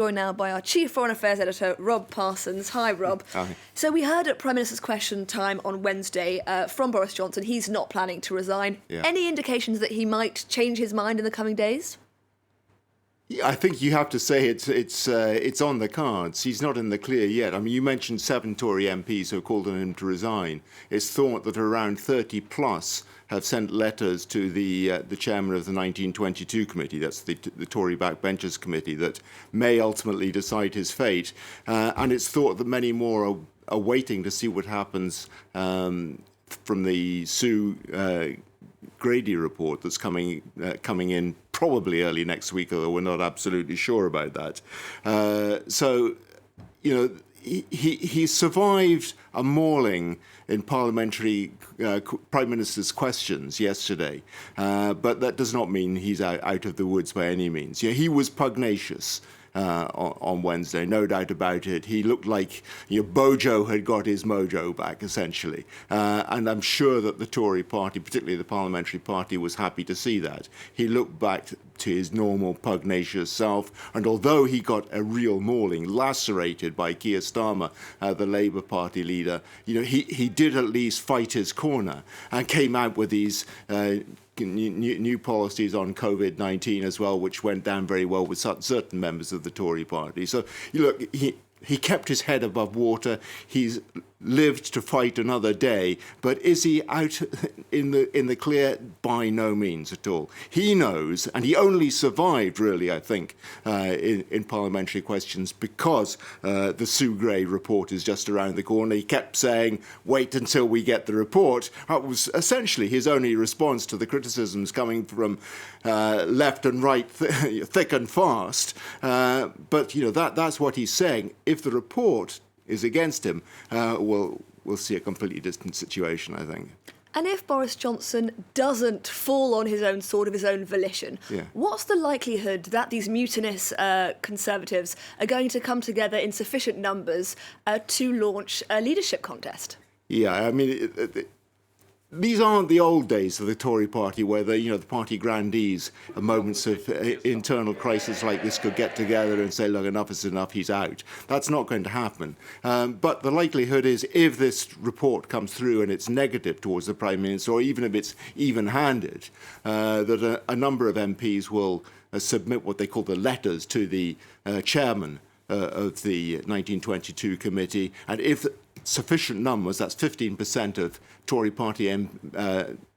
Joined now by our Chief Foreign Affairs Editor, Rob Parsons. Hi, Rob. Hi. So we heard at Prime Minister's Question Time on Wednesday from Boris Johnson he's not planning to resign. Yeah. Any indications that he might change his mind in the coming days? Yeah, I think you have to say it's on the cards. He's not in the clear yet. I mean, you mentioned 7 Tory MPs who have called on him to resign. It's thought that around 30 plus have sent letters to the chairman of the 1922 committee, that's the Tory backbenchers committee, that may ultimately decide his fate. And it's thought that many more are waiting to see what happens from the Sue Grady report that's coming in probably early next week, although we're not absolutely sure about that. So, you know, he survived a mauling in parliamentary Prime Minister's questions yesterday, but that does not mean he's out of the woods by any means. Yeah, he was pugnacious on Wednesday, no doubt about it. He looked like Bojo had got his mojo back, essentially. And I'm sure that the Tory party, particularly the parliamentary party, was happy to see that. He looked back to his normal pugnacious self, and although he got a real mauling, lacerated by Keir Starmer, the Labour Party leader, he did at least fight his corner and came out with these new policies on COVID-19 as well, which went down very well with certain members of the Tory party. So, look, he kept his head above water. He's lived to fight another day, but is he out in the clear? By no means at all. He knows, and he only survived, really, I think, in parliamentary questions because the Sue Gray report is just around the corner. He kept saying, wait until we get the report. That was essentially his only response to the criticisms coming from left and right, thick and fast. But, that's what he's saying. If the report is against him, we'll see a completely different situation, I think. And if Boris Johnson doesn't fall on his own sword of his own volition, what's the likelihood that these mutinous Conservatives are going to come together in sufficient numbers to launch a leadership contest? Yeah, I mean, these aren't the old days of the Tory party where the party grandees at moments of internal crisis like this could get together and say, look, enough is enough, he's out. That's not going to happen. But the likelihood is if this report comes through and it's negative towards the Prime Minister, or even if it's even-handed, that a number of MPs will submit what they call the letters to the chairman of the 1922 committee. And if sufficient numbers, that's 15% of Tory party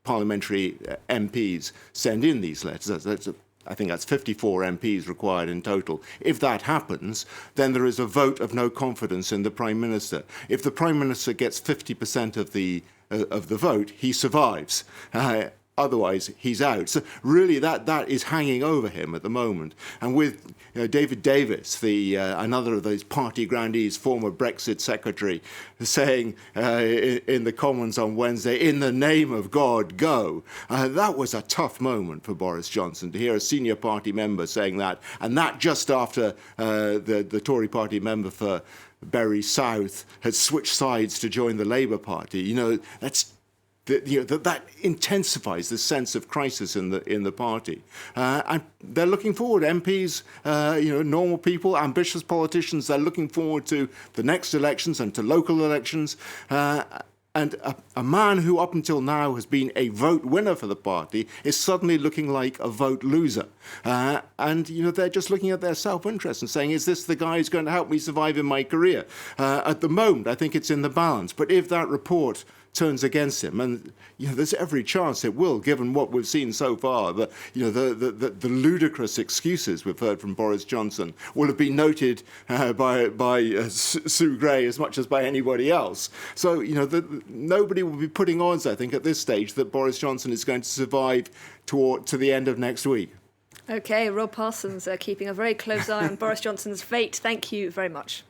parliamentary MPs send in these letters. I think that's 54 MPs required in total. If that happens, then there is a vote of no confidence in the Prime Minister. If the Prime Minister gets 50% of the vote, he survives. Otherwise, he's out. So really, that is hanging over him at the moment. And with David Davis, another of those party grandees, former Brexit secretary, saying in the Commons on Wednesday, "In the name of God, go." That was a tough moment for Boris Johnson to hear a senior party member saying that, and that just after the Tory party member for Bury South had switched sides to join the Labour Party. That intensifies the sense of crisis in the party, and they're looking forward. MPs, normal people, ambitious politicians, they're looking forward to the next elections and to local elections. And a man who up until now has been a vote winner for the party is suddenly looking like a vote loser. And they're just looking at their self-interest and saying, is this the guy who's going to help me survive in my career? At the moment, I think it's in the balance. But if that report turns against him, and there's every chance it will, given what we've seen so far, the ludicrous excuses we've heard from Boris Johnson will have been noted by Sue Gray as much as by anybody else. So nobody will be putting odds, I think, at this stage that Boris Johnson is going to survive to the end of next week. OK, Rob Parsons keeping a very close eye on Boris Johnson's fate. Thank you very much.